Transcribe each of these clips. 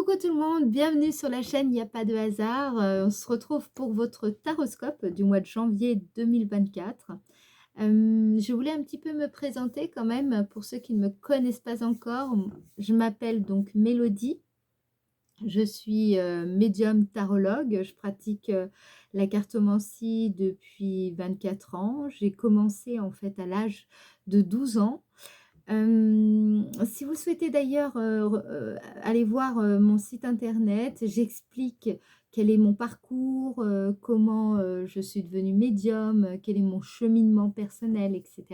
Coucou tout le monde, bienvenue sur la chaîne Il n'y a pas de hasard. On se retrouve pour votre taroscope du mois de janvier 2024. Je voulais un petit peu me présenter quand même pour ceux qui ne me connaissent pas encore. Je m'appelle donc Mélodie. Je suis médium tarologue. Je pratique la cartomancie depuis 24 ans. J'ai commencé en fait à l'âge de 12 ans. Si vous souhaitez d'ailleurs aller voir mon site internet, j'explique quel est mon parcours, comment je suis devenue médium, quel est mon cheminement personnel, etc.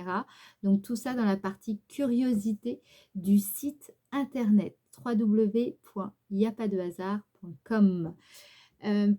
Donc tout ça dans la partie curiosité du site internet www.iapadehasard.com.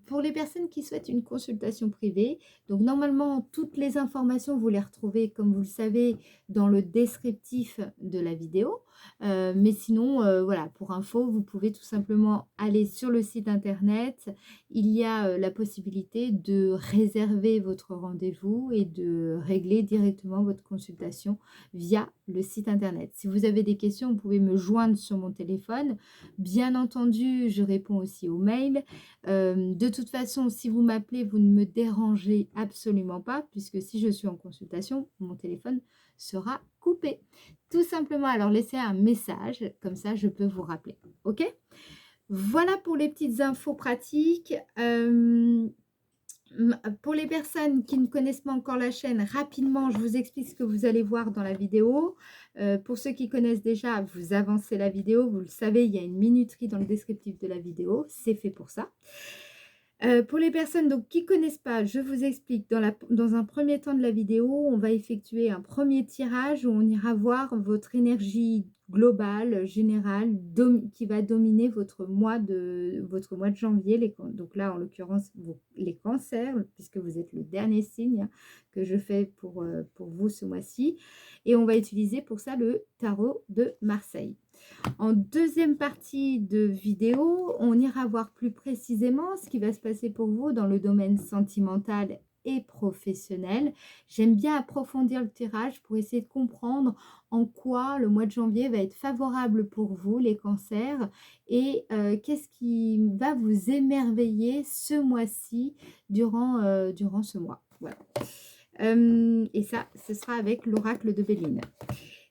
Pour les personnes qui souhaitent une consultation privée, donc normalement toutes les informations vous les retrouvez comme vous le savez dans le descriptif de la vidéo, mais sinon voilà, pour info vous pouvez tout simplement aller sur le site internet. Il y a la possibilité de réserver votre rendez-vous et de régler directement votre consultation via le site internet. Si vous avez des questions, vous pouvez me joindre sur mon téléphone. Bien entendu, je réponds aussi aux mails. De toute façon, si vous m'appelez, vous ne me dérangez absolument pas, puisque si je suis en consultation, mon téléphone sera coupé. Tout simplement, alors laissez un message, comme ça je peux vous rappeler. Ok? Voilà pour les petites infos pratiques. Pour les personnes qui ne connaissent pas encore la chaîne, rapidement, je vous explique ce que vous allez voir dans la vidéo. Pour ceux qui connaissent déjà, vous avancez la vidéo. Vous le savez, il y a une minuterie dans le descriptif de la vidéo. C'est fait pour ça. Pour les personnes donc, qui ne connaissent pas, je vous explique. Dans un premier temps de la vidéo, on va effectuer un premier tirage où on ira voir votre énergie globale, générale, qui va dominer votre mois de janvier. Donc là, en l'occurrence, les cancers, puisque vous êtes le dernier signe que je fais pour vous ce mois-ci. Et on va utiliser pour ça le tarot de Marseille. En deuxième partie de vidéo, on ira voir plus précisément ce qui va se passer pour vous dans le domaine sentimental et professionnel. J'aime bien approfondir le tirage pour essayer de comprendre en quoi le mois de janvier va être favorable pour vous, les cancers, et qu'est-ce qui va vous émerveiller ce mois-ci durant ce mois. Voilà. Et ça, ce sera avec l'oracle de Béline.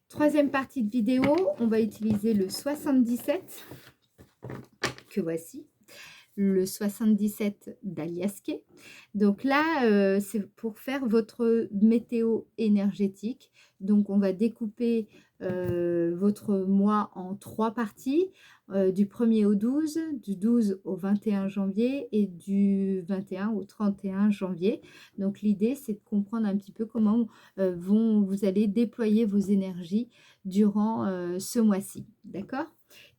Troisième partie de vidéo, on va utiliser le 77, que voici, le 77 d'Aliasqué. Donc là, c'est pour faire votre météo énergétique. Donc on va découper votre mois en 3 parties, du 1er au 12, du 12 au 21 janvier et du 21 au 31 janvier. Donc l'idée, c'est de comprendre un petit peu comment vous allez déployer vos énergies durant ce mois-ci. D'accord ?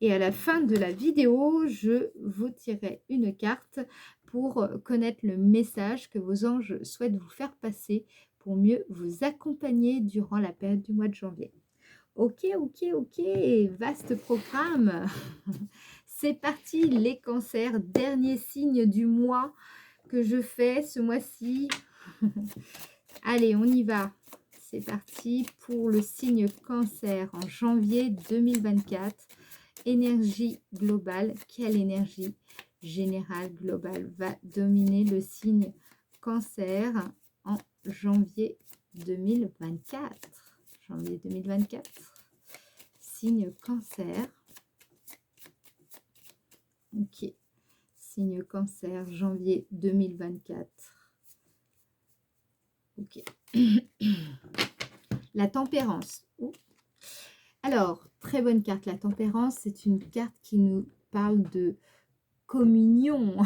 Et à la fin de la vidéo, je vous tirerai une carte pour connaître le message que vos anges souhaitent vous faire passer pour mieux vous accompagner durant la période du mois de janvier. Ok, vaste programme. C'est parti, les cancers, dernier signe du mois que je fais ce mois-ci. Allez, on y va. C'est parti pour le signe cancer en janvier 2024. Énergie globale, quelle énergie générale globale va dominer le signe cancer en janvier 2024? Janvier 2024, signe cancer. Ok, signe cancer, janvier 2024. Ok. La tempérance. Alors, très bonne carte, la tempérance, c'est une carte qui nous parle de communion.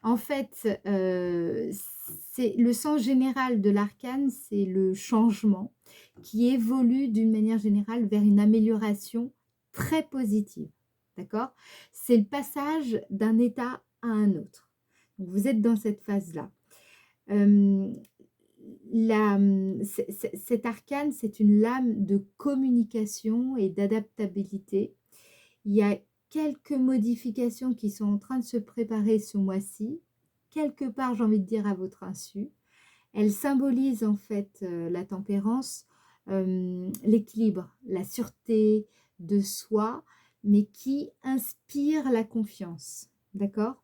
En fait, c'est le sens général de l'arcane, c'est le changement qui évolue d'une manière générale vers une amélioration très positive. D'accord? C'est le passage d'un état à un autre. Donc, vous êtes dans cette phase-là. Cet arcane, c'est une lame de communication et d'adaptabilité. Il y a quelques modifications qui sont en train de se préparer ce mois-ci, quelque part, j'ai envie de dire, à votre insu. Elle symbolise en fait la tempérance, l'équilibre, la sûreté de soi, mais qui inspire la confiance, d'accord?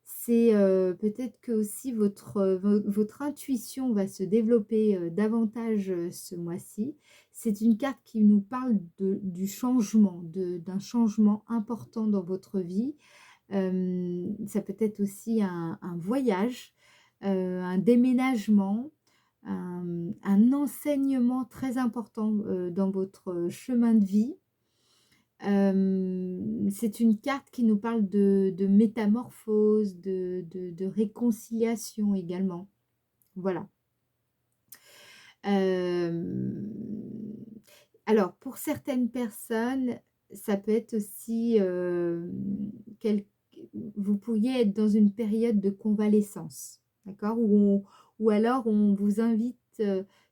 C'est peut-être que aussi votre intuition va se développer davantage ce mois-ci. C'est une carte qui nous parle du changement, d'un changement important dans votre vie. Ça peut être aussi un voyage, un déménagement, un enseignement très important dans votre chemin de vie. C'est une carte qui nous parle de métamorphose, de réconciliation également. Voilà. Hem, alors pour certaines personnes, ça peut être aussi, quel vous pourriez être dans une période de convalescence, d'accord? Ou alors on vous invite,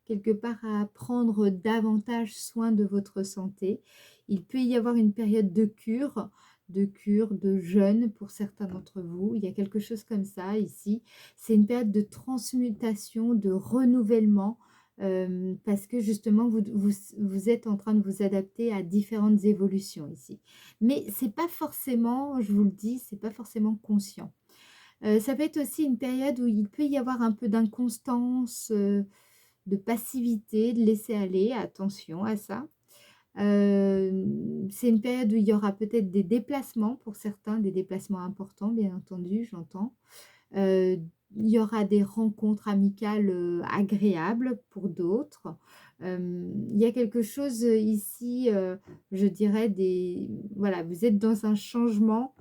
quelque part à prendre davantage soin de votre santé. Il peut y avoir une période de jeûne pour certains d'entre vous. Il y a quelque chose comme ça ici. C'est une période de transmutation, de renouvellement, parce que justement vous êtes en train de vous adapter à différentes évolutions ici. Mais c'est pas forcément, je vous le dis, c'est pas forcément conscient. Ça peut être aussi une période où il peut y avoir un peu d'inconstance, de passivité, de laisser aller, attention à ça. C'est une période où il y aura peut-être des déplacements pour certains, des déplacements importants bien entendu, j'entends. Heu, il y aura des rencontres amicales, agréables pour d'autres. Il y a quelque chose, ici, je dirais voilà, vous êtes dans un changement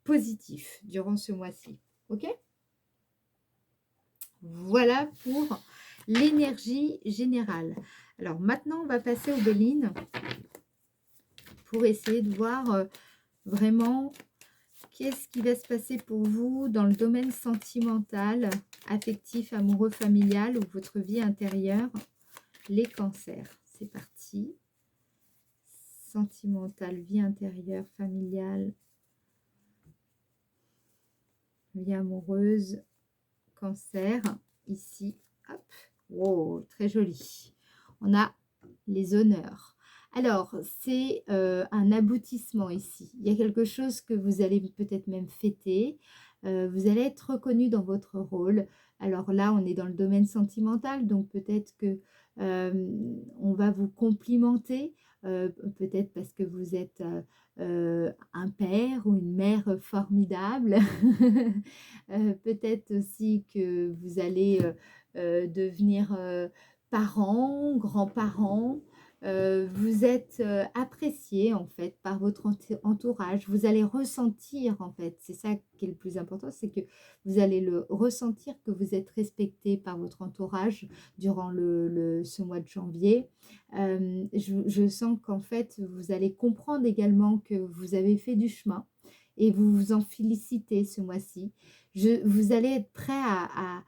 positif durant ce mois-ci. OK? Voilà pour l'énergie générale. Alors maintenant, on va passer aux Bélines pour essayer de voir, vraiment qu'est-ce qui va se passer pour vous dans le domaine sentimental, affectif, amoureux, familial ou votre vie intérieure, les cancers. C'est parti. Sentimental, vie intérieure, familiale, vie amoureuse, cancer. Ici, hop. Wow, très joli. On a les honneurs. Alors, c'est un aboutissement ici. Il y a quelque chose que vous allez peut-être même fêter. Vous allez être reconnu dans votre rôle. Alors là, on est dans le domaine sentimental, donc peut-être que on va vous complimenter, peut-être parce que vous êtes un père ou une mère formidable. Peut-être aussi que vous allez devenir parents, grands-parents. Vous êtes apprécié en fait par votre entourage. Vous allez ressentir en fait, c'est ça qui est le plus important, c'est que vous allez le ressentir que vous êtes respecté par votre entourage durant ce mois de janvier. Je sens qu'en fait, vous allez comprendre également que vous avez fait du chemin et vous vous en félicitez ce mois-ci. Vous allez être prêt à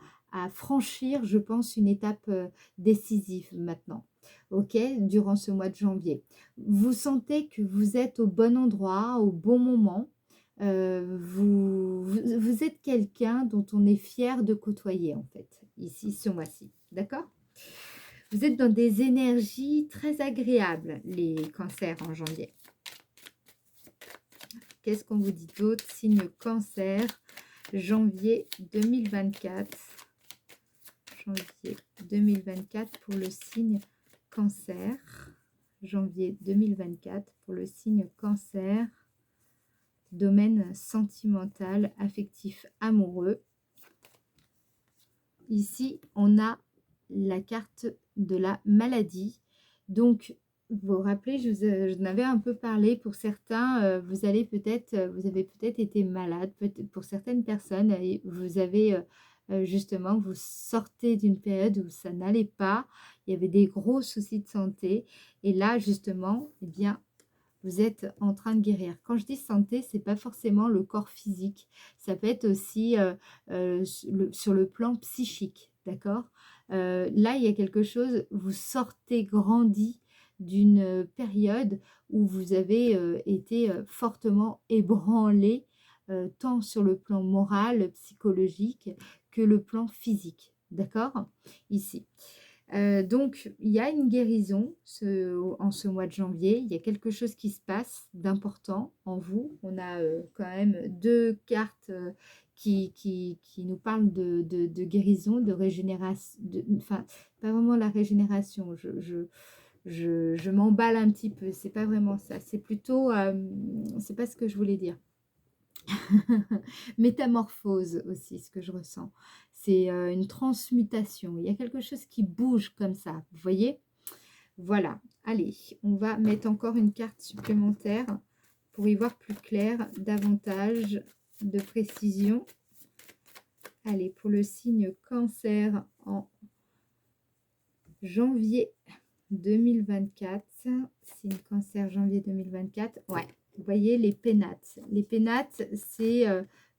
franchir, je pense, une étape décisive maintenant, ok, durant ce mois de janvier. Vous sentez que vous êtes au bon endroit, au bon moment. Vous êtes quelqu'un dont on est fier de côtoyer, en fait, ici, ce mois-ci. D'accord? Vous êtes dans des énergies très agréables, les cancers en janvier. Qu'est-ce qu'on vous dit d'autre? Signe cancer, janvier 2024. Janvier 2024 pour le signe cancer. Janvier 2024 pour le signe cancer. Domaine sentimental, affectif, amoureux. Ici, on a la carte de la maladie. Donc, vous vous rappelez, je vous en avais un peu parlé. Pour certains, vous avez peut-être été malade. Pour certaines personnes, et vous avez justement, vous sortez d'une période où ça n'allait pas. Il y avait des gros soucis de santé. Et là, justement, eh bien, vous êtes en train de guérir. Quand je dis santé, c'est pas forcément le corps physique. Ça peut être aussi sur le plan psychique, d'accord? Là, il y a quelque chose, vous sortez grandi d'une période où vous avez été fortement ébranlé, tant sur le plan moral, psychologique, que le plan physique, d'accord? Ici. Donc, il y a une guérison en ce mois de janvier. Il y a quelque chose qui se passe d'important en vous. On a quand même deux cartes qui nous parlent de guérison, de régénération. Enfin, pas vraiment la régénération. Je m'emballe un petit peu. C'est pas vraiment ça. C'est plutôt... c'est pas ce que je voulais dire. Métamorphose aussi, ce que je ressens. C'est une transmutation. Il y a quelque chose qui bouge comme ça, vous voyez? Voilà. Allez, on va mettre encore une carte supplémentaire pour y voir plus clair, davantage de précision. Allez, pour le signe Cancer en janvier 2024. Signe Cancer, janvier 2024. Ouais. Vous voyez les pénates. Les pénates, c'est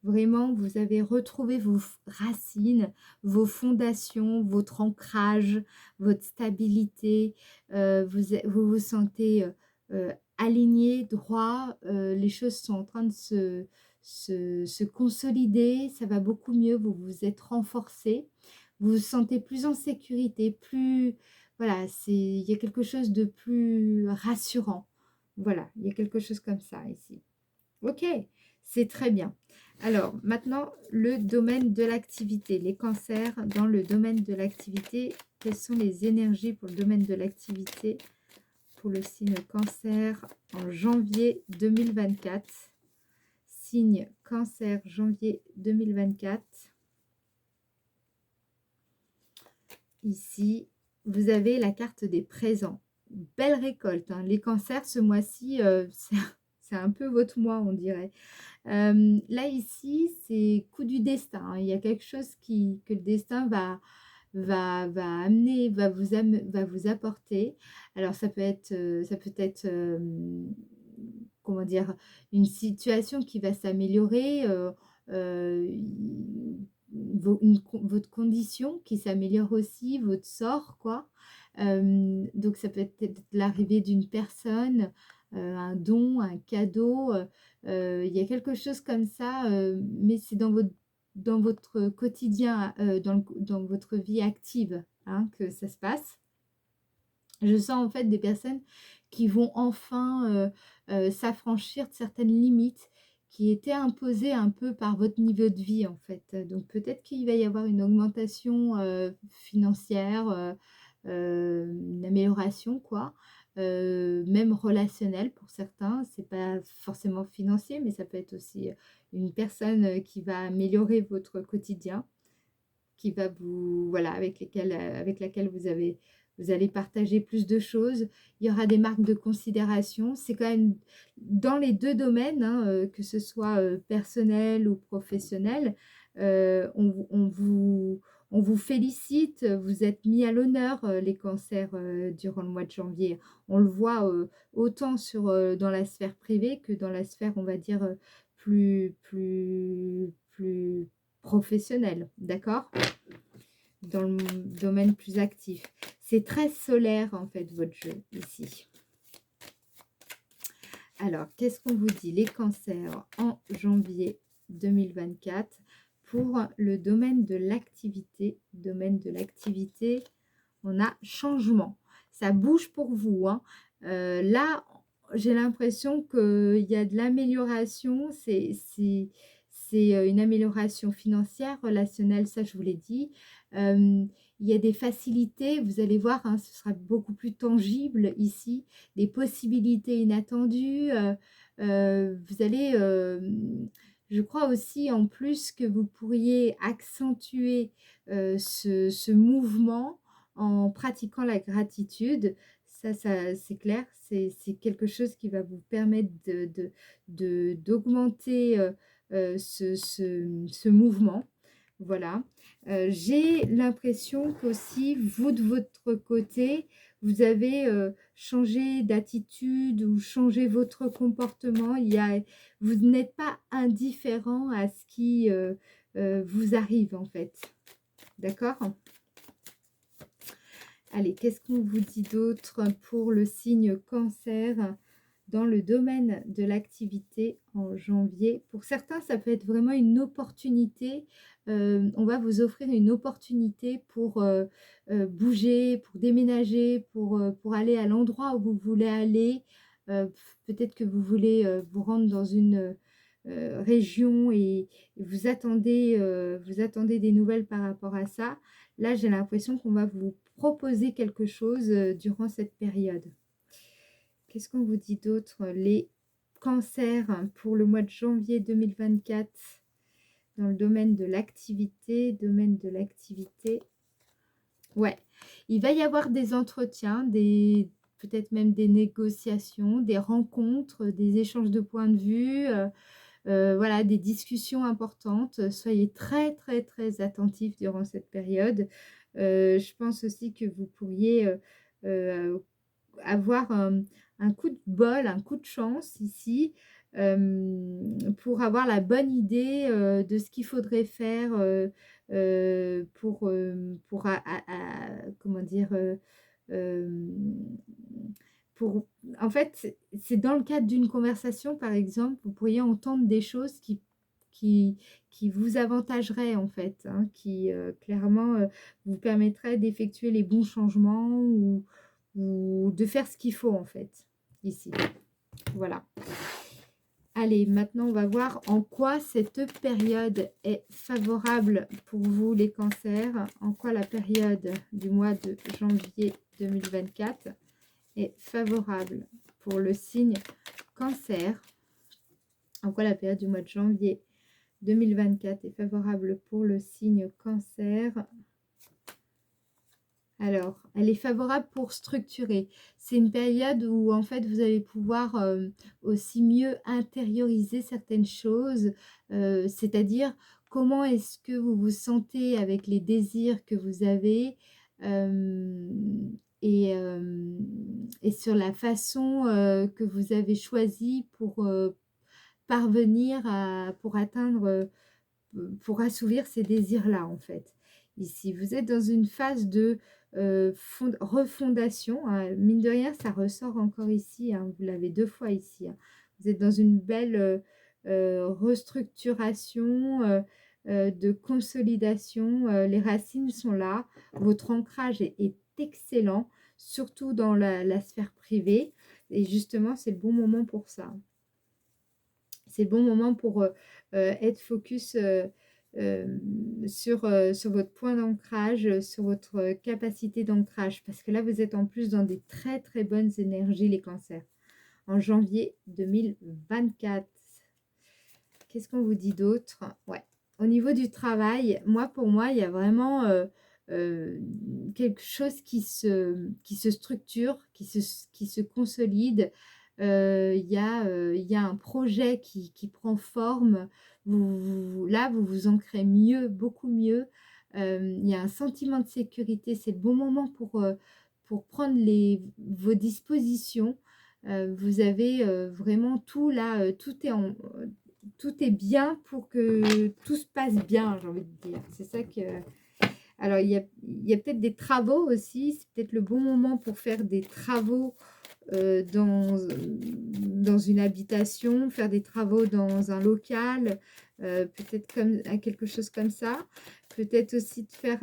vraiment, vous avez retrouvé vos racines, vos fondations, votre ancrage, votre stabilité. Vous vous sentez aligné, droit. Les choses sont en train de se consolider. Ça va beaucoup mieux. Vous vous êtes renforcé. Vous vous sentez plus en sécurité, plus... Voilà, il y a quelque chose de plus rassurant. Voilà, il y a quelque chose comme ça ici. Ok, c'est très bien. Alors, maintenant, le domaine de l'activité. Les cancers dans le domaine de l'activité. Quelles sont les énergies pour le domaine de l'activité pour le signe Cancer en janvier 2024? Signe Cancer, janvier 2024. Ici, vous avez la carte des présents. Belle récolte, hein. Les cancers, ce mois-ci, c'est un peu votre mois, on dirait. Là, ici, c'est coup du destin, hein. Il y a quelque chose que le destin va amener, va vous apporter. Alors, ça peut être, comment dire, une situation qui va s'améliorer, votre condition qui s'améliore aussi, votre sort, quoi. Donc, ça peut être l'arrivée d'une personne, un don, un cadeau. Il y a quelque chose comme ça, mais c'est dans votre quotidien, dans votre vie active, hein, que ça se passe. Je sens en fait des personnes qui vont enfin s'affranchir de certaines limites qui étaient imposées un peu par votre niveau de vie en fait. Donc peut-être qu'il va y avoir une augmentation financière, une amélioration quoi, même relationnelle pour certains. C'est pas forcément financier, mais ça peut être aussi une personne qui va améliorer votre quotidien, qui va vous, voilà, avec laquelle vous allez partager plus de choses. Il y aura des marques de considération. C'est quand même dans les deux domaines, hein, que ce soit personnel ou professionnel, on vous félicite, vous êtes mis à l'honneur, les cancers, durant le mois de janvier. On le voit autant dans la sphère privée que dans la sphère, on va dire, plus professionnelle, d'accord? Dans le domaine plus actif. C'est très solaire, en fait, votre jeu, ici. Alors, qu'est-ce qu'on vous dit? Les cancers en janvier 2024 pour le domaine de l'activité. Domaine de l'activité, on a changement. Ça bouge pour vous, hein. Là, j'ai l'impression qu'il y a de l'amélioration. C'est une amélioration financière, relationnelle, ça je vous l'ai dit. Il y a des facilités, vous allez voir, hein, ce sera beaucoup plus tangible ici. Des possibilités inattendues. Vous allez... je crois aussi en plus que vous pourriez accentuer ce mouvement en pratiquant la gratitude. Ça c'est clair, c'est quelque chose qui va vous permettre d'augmenter ce mouvement. Voilà. J'ai l'impression qu'aussi, vous de votre côté, vous avez changé d'attitude ou changé votre comportement. Vous n'êtes pas indifférent à ce qui vous arrive en fait. D'accord ? Allez, qu'est-ce qu'on vous dit d'autre pour le signe Cancer dans le domaine de l'activité en janvier. Pour certains, ça peut être vraiment une opportunité. On va vous offrir une opportunité pour bouger, pour déménager, pour aller à l'endroit où vous voulez aller. Peut-être que vous voulez vous rendre dans une région et vous attendez des nouvelles par rapport à ça. Là, j'ai l'impression qu'on va vous proposer quelque chose durant cette période. Qu'est-ce qu'on vous dit d'autre? Les cancers pour le mois de janvier 2024 dans le domaine de l'activité. Ouais, il va y avoir des entretiens, peut-être même des négociations, des rencontres, des échanges de points de vue, voilà, des discussions importantes. Soyez très, très, très attentifs durant cette période. Je pense aussi que vous pourriez avoir un coup de bol, un coup de chance ici, pour avoir la bonne idée de ce qu'il faudrait faire comment dire, pour, en fait, c'est dans le cadre d'une conversation, par exemple, vous pourriez entendre des choses qui, qui vous avantageraient, en fait, hein, qui clairement vous permettraient d'effectuer les bons changements ou de faire ce qu'il faut, en fait, ici. Voilà. Allez, maintenant, on va voir en quoi cette période est favorable pour vous, les cancers. En quoi la période du mois de janvier 2024 est favorable pour le signe cancer. En quoi la période du mois de janvier 2024 est favorable pour le signe cancer. Alors, elle est favorable pour structurer. C'est une période où, en fait, vous allez pouvoir aussi mieux intérioriser certaines choses, c'est-à-dire comment est-ce que vous vous sentez avec les désirs que vous avez et sur la façon que vous avez choisi pour parvenir pour atteindre, pour assouvir ces désirs-là, en fait. Ici, vous êtes dans une phase de refondation, hein. Mine de rien, ça ressort encore ici, hein. Vous l'avez 2 fois ici, hein. Vous êtes dans une belle restructuration, de consolidation. Les racines sont là. Votre ancrage est excellent, surtout dans la sphère privée. Et justement, c'est le bon moment pour ça. C'est le bon moment pour être focus sur votre point d'ancrage, sur votre capacité d'ancrage. Parce que là, vous êtes en plus dans des très, très bonnes énergies, les cancers. En janvier 2024. Qu'est-ce qu'on vous dit d'autre? Ouais. Au niveau du travail, pour moi, il y a vraiment quelque chose qui se structure, qui se consolide. Il y a un projet qui prend forme. Là, vous vous ancrez mieux, beaucoup mieux. Il y a un sentiment de sécurité. C'est le bon moment pour prendre vos dispositions. Vous avez vraiment tout là, tout est bien pour que tout se passe bien, j'ai envie de dire. C'est ça que... Alors, il y a peut-être des travaux aussi. C'est peut-être le bon moment pour faire des travaux dans une habitation, faire des travaux dans un local, peut-être quelque chose comme ça. Peut-être aussi de faire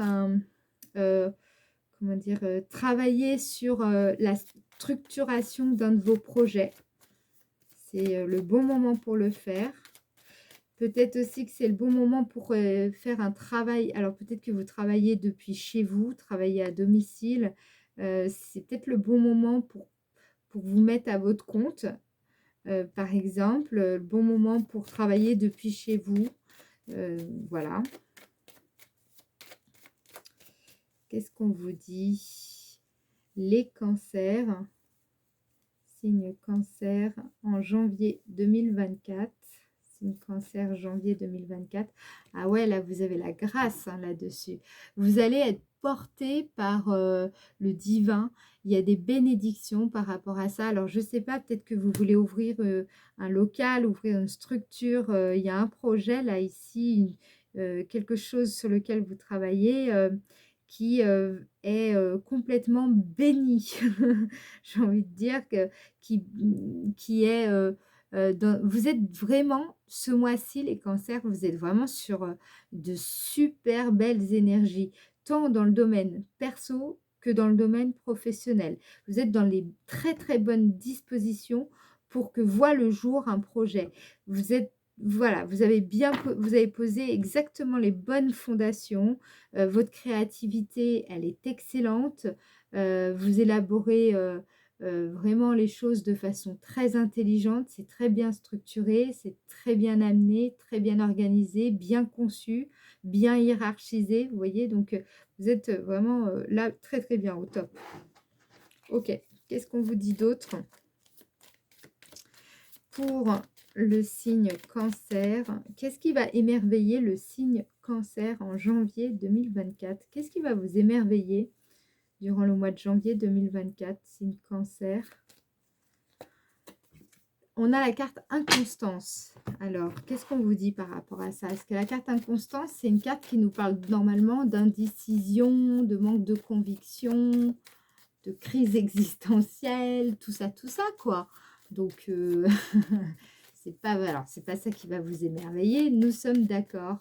comment dire, travailler sur la structuration d'un de vos projets. C'est le bon moment pour le faire. Peut-être aussi que c'est le bon moment pour faire un travail. Alors peut-être que vous travaillez depuis chez vous, travaillez à domicile. C'est peut-être le bon moment pour vous mettre à votre compte. Par exemple, le bon moment pour travailler depuis chez vous. Voilà. Qu'est-ce qu'on vous dit? Les cancers. Signe cancer en janvier 2024. Signe cancer janvier 2024. Ah ouais, là, vous avez la grâce hein, là-dessus. Vous allez être porté par le divin. Il y a des bénédictions par rapport à ça. Alors, je ne sais pas, peut-être que vous voulez ouvrir un local, ouvrir une structure. Il y a un projet là, ici, quelque chose sur lequel vous travaillez qui est complètement béni. J'ai envie de dire que qui est vous êtes vraiment ce mois-ci, les cancers, vous êtes vraiment sur de super belles énergies, tant dans le domaine perso que dans le domaine professionnel. Vous êtes dans les très très bonnes dispositions pour que voit le jour un projet. Vous êtes voilà, vous avez posé exactement les bonnes fondations. Votre créativité, elle est excellente. Vous élaborez vraiment les choses de façon très intelligente. C'est très bien structuré, c'est très bien amené, très bien organisé, bien conçu, bien hiérarchisé. Vous voyez, donc vous êtes vraiment là très très bien au top. Ok, qu'est-ce qu'on vous dit d'autre pour le signe cancer? Qu'est-ce qui va émerveiller le signe cancer en janvier 2024? Qu'est-ce qui va vous émerveiller durant le mois de janvier 2024, signe cancer? On a la carte inconstance. Alors, qu'est-ce qu'on vous dit par rapport à ça? Est-ce que la carte inconstance, c'est une carte qui nous parle normalement d'indécision, de manque de conviction, de crise existentielle, tout ça, quoi. Donc, c'est pas, alors, c'est pas ça qui va vous émerveiller, nous sommes d'accord.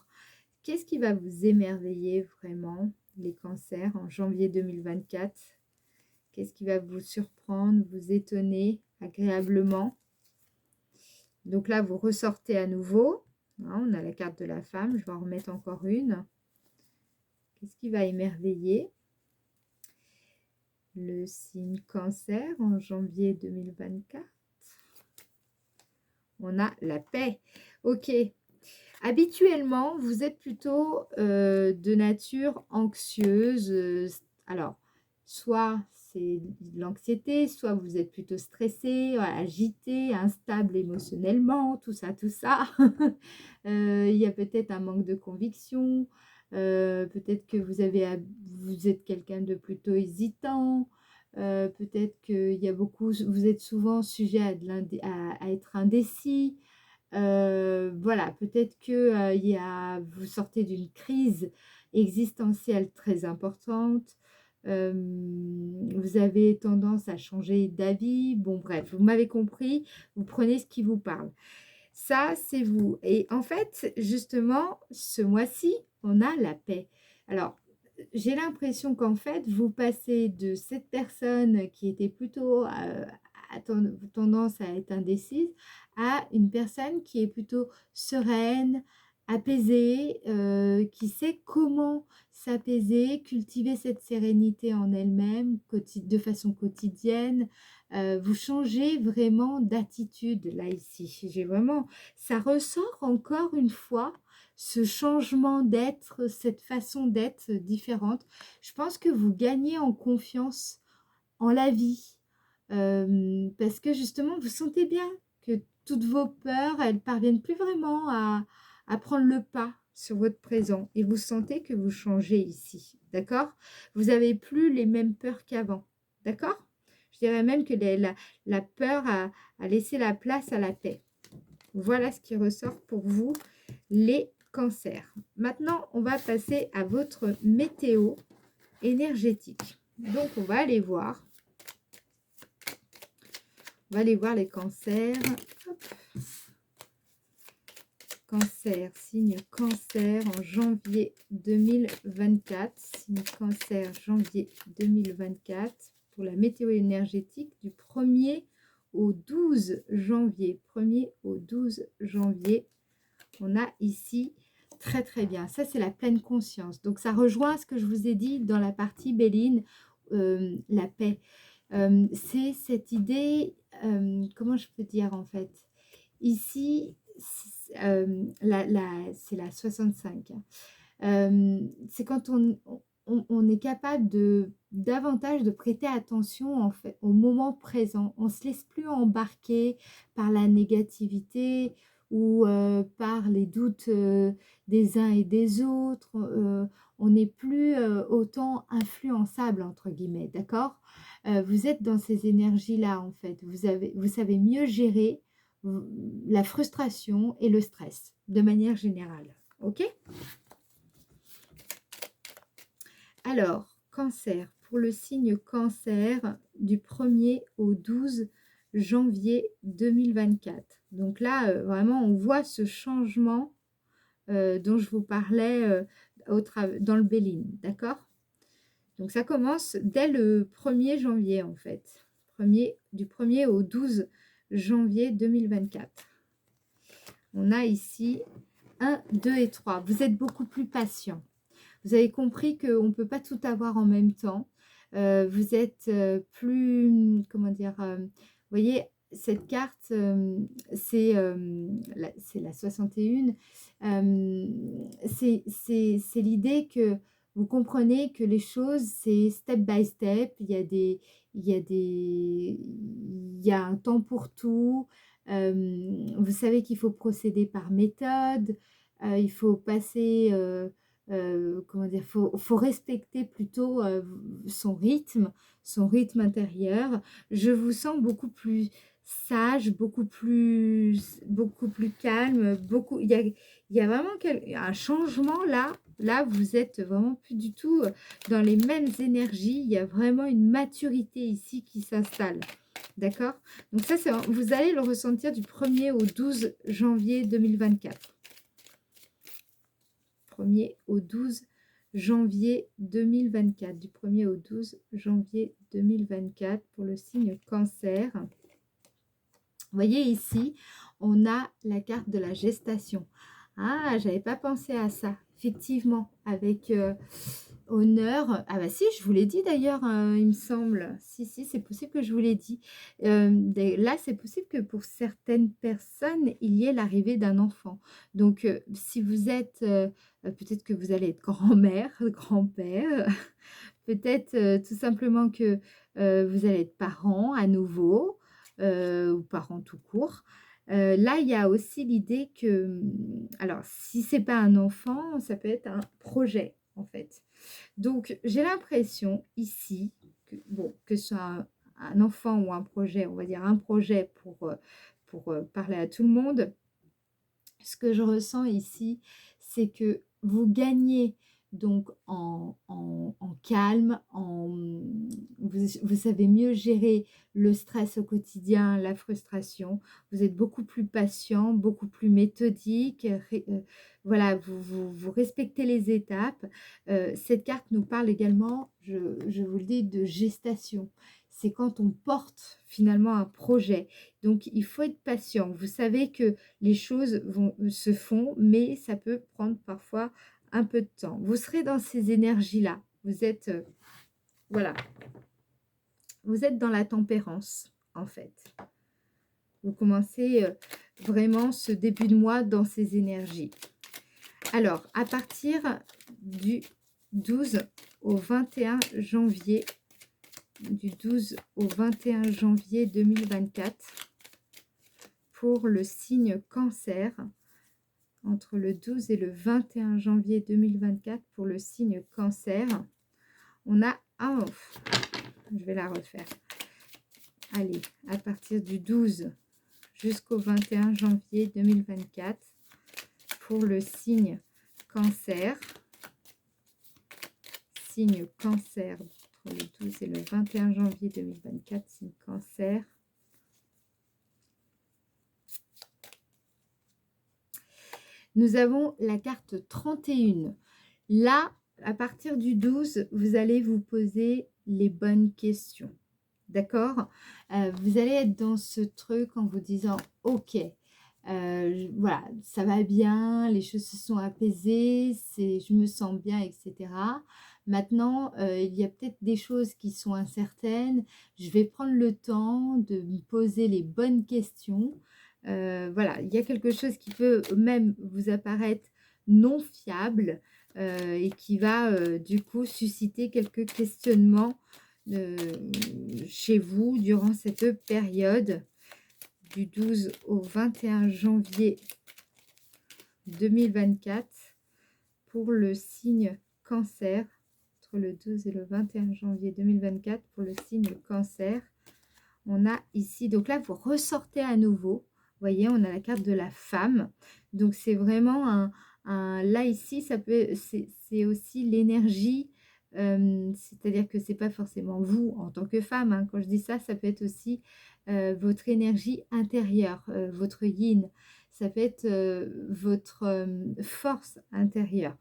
Qu'est-ce qui va vous émerveiller vraiment, les cancers, en janvier 2024? Qu'est-ce qui va vous surprendre, vous étonner agréablement? Donc là, vous ressortez à nouveau. Hein, on a la carte de la femme. Je vais en remettre encore une. Qu'est-ce qui va émerveiller le signe cancer en janvier 2024? On a la paix. Ok. Habituellement, vous êtes plutôt de nature anxieuse. Alors, soit c'est de l'anxiété, soit vous êtes plutôt stressé, agité, instable émotionnellement, tout ça, tout ça. Il y a peut-être un manque de conviction, peut-être que vous êtes quelqu'un de plutôt hésitant, peut-être qu'il y a beaucoup, vous êtes souvent sujet à être indécis. Voilà, peut-être que vous sortez d'une crise existentielle très importante. Vous avez tendance à changer d'avis. Bon, bref, vous m'avez compris. Vous prenez ce qui vous parle. Ça, c'est vous. Et en fait, justement, ce mois-ci, on a la paix. Alors, j'ai l'impression qu'en fait, vous passez de cette personne qui était plutôt tendance à être indécise à une personne qui est plutôt sereine, apaisée, qui sait comment s'apaiser, cultiver cette sérénité en elle-même de façon quotidienne. Vous changez vraiment d'attitude là ici. J'ai vraiment, ça ressort encore une fois ce changement d'être, cette façon d'être différente. Je pense que vous gagnez en confiance en la vie parce que justement vous sentez bien que toutes vos peurs, elles parviennent plus vraiment à prendre le pas sur votre présent et vous sentez que vous changez ici, d'accord? Vous n'avez plus les mêmes peurs qu'avant, d'accord? Je dirais même que la peur a laissé la place à la paix. Voilà ce qui ressort pour vous, les cancers. Maintenant, on va passer à votre météo énergétique. Donc, on va aller voir. On va aller voir les cancers. Hop. Cancer, signe cancer en janvier 2024. Signe cancer, janvier 2024. Pour la météo énergétique du 1er au 12 janvier. 1er au 12 janvier. On a ici, très très bien, ça c'est la pleine conscience. Donc ça rejoint ce que je vous ai dit dans la partie Béline, la paix. C'est cette idée, comment je peux dire en fait, ici, c'est la 65. C'est quand on est capable davantage de prêter attention en fait au moment présent. On ne se laisse plus embarquer par la négativité ou par les doutes des uns et des autres. On n'est plus autant influençable entre guillemets, d'accord? Vous êtes dans ces énergies-là en fait. Vous savez mieux gérer la frustration et le stress de manière générale. Ok? Alors, cancer, pour le signe cancer, du 1er au 12 janvier 2024. Donc là, vraiment, on voit ce changement dont je vous parlais dans le Béline, d'accord? Donc ça commence dès le 1er janvier en fait. Du 1er au 12 janvier 2024. On a ici 1, 2 et 3. Vous êtes beaucoup plus patient. Vous avez compris qu'on ne peut pas tout avoir en même temps. Vous êtes plus, comment dire, vous voyez, cette carte, c'est la 61. C'est l'idée que vous comprenez que les choses, c'est step by step. Il y a un temps pour tout. Vous savez qu'il faut procéder par méthode. Il faut passer... comment dire, faut respecter plutôt son rythme intérieur. Je vous sens beaucoup plus sage, beaucoup plus calme, il y a vraiment un changement là. Là, vous êtes vraiment plus du tout dans les mêmes énergies. Il y a vraiment une maturité ici qui s'installe. D'accord? Donc ça, vous allez le ressentir du 1er au 12 janvier 2024. 1er au 12 janvier 2024. Du 1er au 12 janvier 2024 pour le signe cancer. Vous voyez ici, on a la carte de la gestation. Ah, j'avais pas pensé à ça. Effectivement, avec honneur. Ah bah si, je vous l'ai dit d'ailleurs, il me semble. Si, c'est possible que je vous l'ai dit. Là, c'est possible que pour certaines personnes, il y ait l'arrivée d'un enfant. Donc, si vous êtes, peut-être que vous allez être grand-mère, grand-père. Peut-être tout simplement que vous allez être parent à nouveau, ou parent tout court. Là, il y a aussi l'idée que, alors, si c'est pas un enfant, ça peut être un projet, en fait. Donc, j'ai l'impression ici, que ce soit un enfant ou un projet, on va dire un projet pour parler à tout le monde, ce que je ressens ici, c'est que vous gagnez donc en calme, vous savez mieux gérer le stress au quotidien, la frustration, vous êtes beaucoup plus patient, beaucoup plus méthodique, voilà, vous respectez les étapes. Cette carte nous parle également, je vous le dis, de gestation. C'est quand on porte finalement un projet. Donc, il faut être patient. Vous savez que les choses se font, mais ça peut prendre parfois un peu de temps. Vous serez dans ces énergies-là. Vous êtes, voilà, vous êtes dans la tempérance, en fait. Vous commencez vraiment ce début de mois dans ces énergies. Alors, à partir du 12 au 21 janvier, du 12 au 21 janvier 2024, pour le signe cancer, entre le 12 et le 21 janvier 2024 pour le signe cancer, on a je vais la refaire. Allez, à partir du 12 jusqu'au 21 janvier 2024 pour le signe cancer. Signe cancer entre le 12 et le 21 janvier 2024, signe cancer. Nous avons la carte 31. Là, à partir du 12, vous allez vous poser les bonnes questions. D'accord? Vous allez être dans ce truc en vous disant, ok, voilà, ça va bien, les choses se sont apaisées, je me sens bien, etc. Maintenant, il y a peut-être des choses qui sont incertaines. Je vais prendre le temps de me poser les bonnes questions. Voilà, il y a quelque chose qui peut même vous apparaître non fiable et qui va du coup susciter quelques questionnements chez vous durant cette période du 12 au 21 janvier 2024 pour le signe cancer, entre le 12 et le 21 janvier 2024 pour le signe cancer. On a ici, donc là vous ressortez à nouveau. Vous voyez, on a la carte de la femme. Donc, c'est vraiment là, ici, c'est aussi l'énergie C'est-à-dire que c'est pas forcément vous en tant que femme, hein. Quand je dis ça, ça peut être aussi votre énergie intérieure, votre yin. Ça peut être votre force intérieure.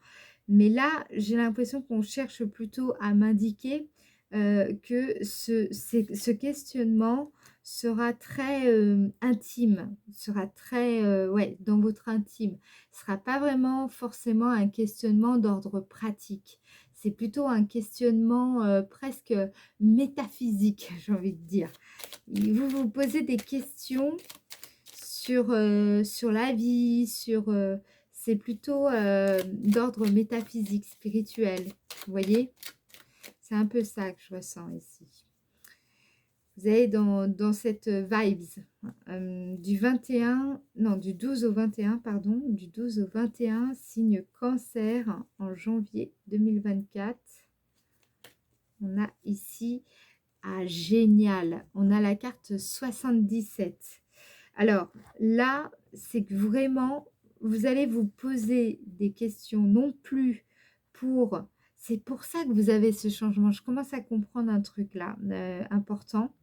Mais là, j'ai l'impression qu'on cherche plutôt à m'indiquer que ce questionnement sera très intime, sera très ouais, dans votre intime. Ce sera pas vraiment forcément un questionnement d'ordre pratique. C'est plutôt un questionnement presque métaphysique, j'ai envie de dire. Vous vous posez des questions sur la vie, c'est plutôt d'ordre métaphysique, spirituel. Vous voyez? C'est un peu ça que je ressens ici. Vous avez dans cette vibes du 21, non, du 12 au 21, pardon, du 12 au 21, signe cancer en janvier 2024. On a ici, génial, on a la carte 77. Alors là, c'est que vraiment, vous allez vous poser des questions non plus pour... C'est pour ça que vous avez ce changement. Je commence à comprendre un truc là, important.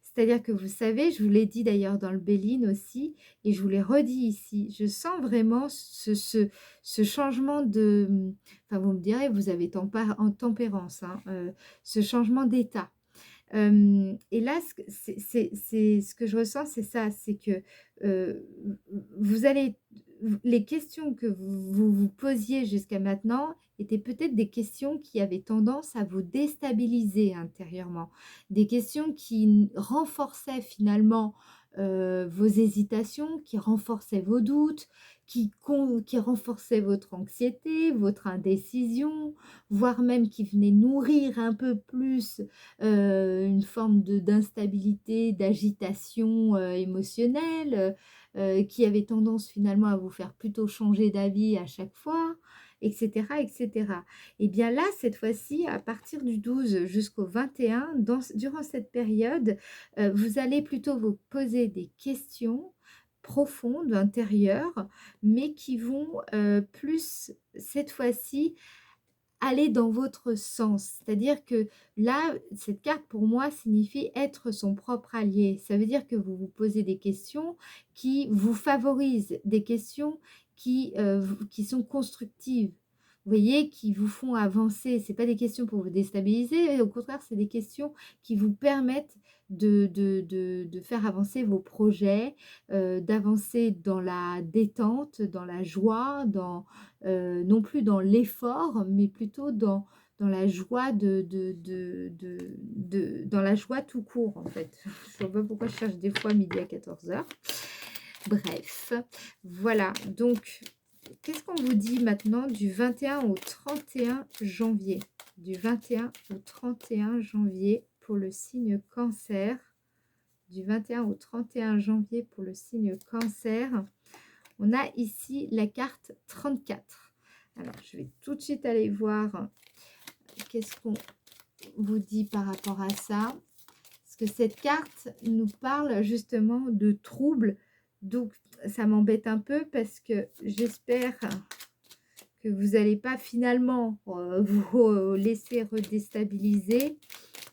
C'est-à-dire que vous savez, je vous l'ai dit d'ailleurs dans le Béline aussi, et je vous l'ai redit ici, je sens vraiment ce changement de... Enfin, vous me direz, vous avez en tempérance, hein, ce changement d'état. Et là, c'est ce que je ressens, c'est ça, c'est que vous allez, les questions que vous posiez jusqu'à maintenant étaient peut-être des questions qui avaient tendance à vous déstabiliser intérieurement, des questions qui renforçaient finalement vos hésitations, qui renforçaient vos doutes, qui renforçaient votre anxiété, votre indécision, voire même qui venaient nourrir un peu plus une forme d'instabilité, d'agitation émotionnelle, qui avait tendance finalement à vous faire plutôt changer d'avis à chaque fois, etc., etc. Et bien là, cette fois-ci, à partir du 12 jusqu'au 21, durant cette période, vous allez plutôt vous poser des questions profondes, intérieures, mais qui vont plus, cette fois-ci, aller dans votre sens. C'est-à-dire que là, cette carte pour moi signifie être son propre allié. Ça veut dire que vous vous posez des questions qui vous favorisent, des questions qui sont constructives. Vous voyez, qui vous font avancer. Ce n'est pas des questions pour vous déstabiliser, au contraire, c'est des questions qui vous permettent de faire avancer vos projets, d'avancer dans la détente, dans la joie, non plus dans l'effort, mais plutôt dans la joie dans la joie tout court, en fait. Je ne sais pas pourquoi je cherche des fois midi à 14h. Bref, voilà. Donc, qu'est-ce qu'on vous dit maintenant du 21 au 31 janvier? Du 21 au 31 janvier pour le signe cancer. Du 21 au 31 janvier pour le signe cancer. On a ici la carte 34. Alors, je vais tout de suite aller voir qu'est-ce qu'on vous dit par rapport à ça. Parce que cette carte nous parle justement de troubles. Donc, ça m'embête un peu parce que j'espère que vous n'allez pas finalement vous laisser redéstabiliser.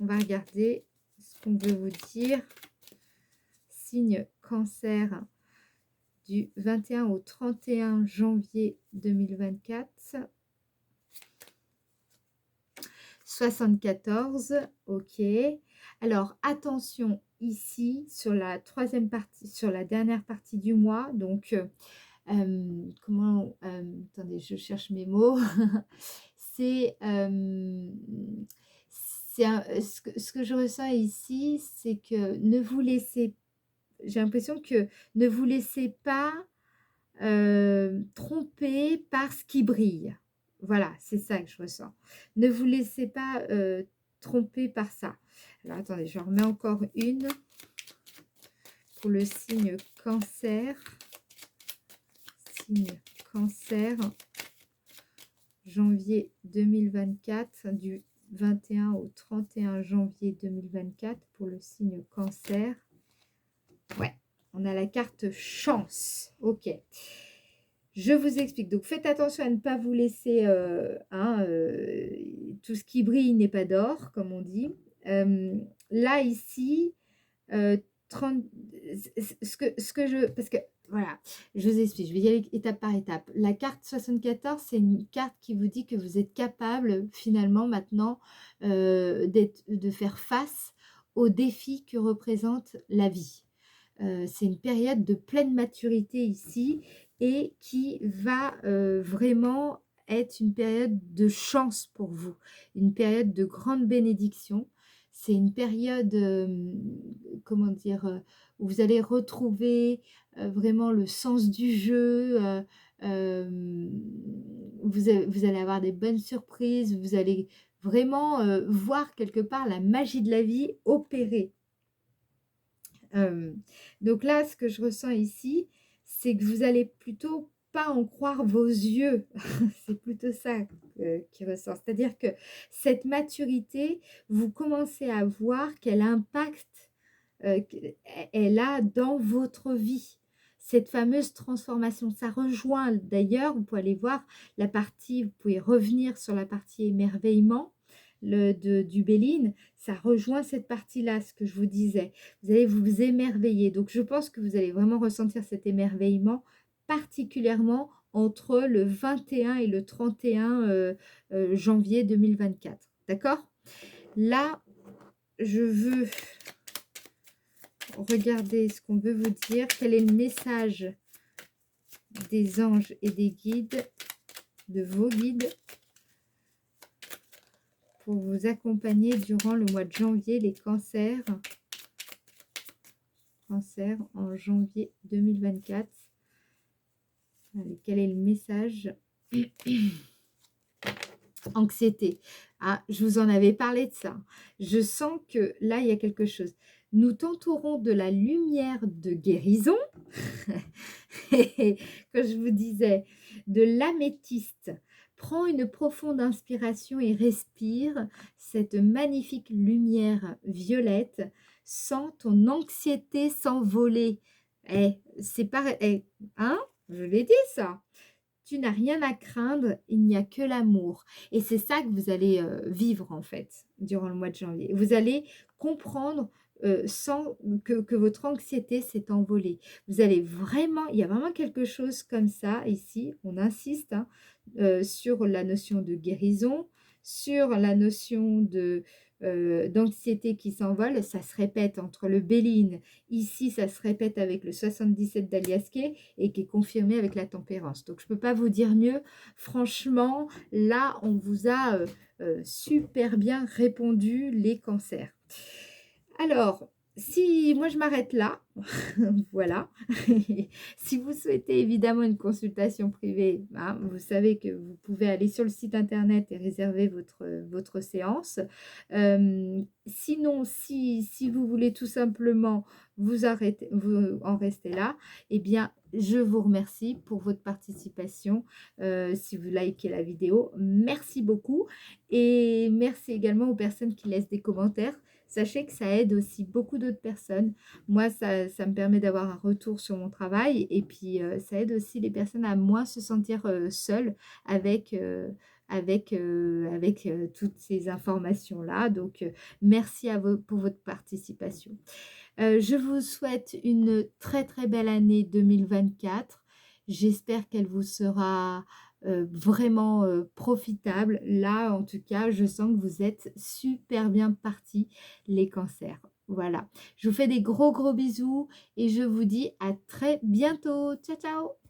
On va regarder ce qu'on veut vous dire. Signe cancer du 21 au 31 janvier 2024. 74, ok. Alors, attention ici, sur la troisième partie, sur la dernière partie du mois, donc, attendez, je cherche mes mots. C'est ce que je ressens ici, c'est que ne vous laissez, j'ai l'impression que ne vous laissez pas tromper par ce qui brille. Voilà, c'est ça que je ressens. Ne vous laissez pas tromper par ça. Alors, attendez, je remets encore une pour le signe cancer. Signe cancer, janvier 2024, du 21 au 31 janvier 2024 pour le signe cancer. Ouais, on a la carte chance. Ok. Je vous explique. Donc, faites attention à ne pas vous laisser, tout ce qui brille n'est pas d'or, comme on dit. Là, ici, 30 ce que je parce que voilà, je vous explique, je vais y aller étape par étape. La carte 74, c'est une carte qui vous dit que vous êtes capable finalement maintenant, de faire face aux défis que représente la vie. C'est une période de pleine maturité ici et qui va, vraiment être une période de chance pour vous, une période de grande bénédiction. C'est une période, comment dire? Où vous allez retrouver, vraiment le sens du jeu, vous allez avoir des bonnes surprises, vous allez vraiment, voir quelque part la magie de la vie opérer. Donc là, ce que je ressens ici, c'est que vous allez plutôt pas en croire vos yeux. C'est plutôt ça, qui ressort. C'est-à-dire que cette maturité, vous commencez à voir quel impact, elle a dans votre vie. Cette fameuse transformation, ça rejoint d'ailleurs, vous pouvez aller voir la partie, vous pouvez revenir sur la partie émerveillement du Béline, ça rejoint cette partie-là, ce que je vous disais. Vous allez vous émerveiller. Donc, je pense que vous allez vraiment ressentir cet émerveillement, particulièrement entre le 21 et le 31 janvier 2024. D'accord? Là, je veux regarder ce qu'on veut vous dire. Quel est le message des anges et des guides, de vos guides, pour vous accompagner durant le mois de janvier, les cancers. Cancer en janvier 2024. Allez, quel est le message? Anxiété. Ah, je vous en avais parlé de ça. Je sens que là, il y a quelque chose. Nous t'entourons de la lumière de guérison. Quand je vous disais, de l'améthyste. Prends une profonde inspiration et respire cette magnifique lumière violette. Sens ton anxiété s'envoler. C'est pareil. Hein? Je l'ai dit ça. Tu n'as rien à craindre, il n'y a que l'amour. Et c'est ça que vous allez vivre en fait durant le mois de janvier. Vous allez comprendre sans que votre anxiété s'est envolée. Vous allez vraiment, il y a vraiment quelque chose comme ça ici, on insiste sur la notion de guérison, sur la notion d'anxiété qui s'envole. Ça se répète entre le Béline, ici ça se répète avec le 77 d'Aliasqué et qui est confirmé avec la tempérance. Donc je ne peux pas vous dire mieux. Franchement, là on vous a super bien répondu les cancers. Alors, si moi je m'arrête là, voilà. Si vous souhaitez évidemment une consultation privée, vous savez que vous pouvez aller sur le site internet et réserver votre séance. Sinon, si vous voulez tout simplement vous en rester là, eh bien, je vous remercie pour votre participation. Si vous likez la vidéo, merci beaucoup. Et merci également aux personnes qui laissent des commentaires. Sachez que ça aide aussi beaucoup d'autres personnes. Moi, ça me permet d'avoir un retour sur mon travail et puis ça aide aussi les personnes à moins se sentir seules avec, toutes ces informations-là. Donc, merci à vous pour votre participation. Je vous souhaite une très très belle année 2024. J'espère qu'elle vous sera vraiment profitable. Là, en tout cas, je sens que vous êtes super bien partis, les cancers. Voilà. Je vous fais des gros bisous et je vous dis à très bientôt. Ciao, ciao!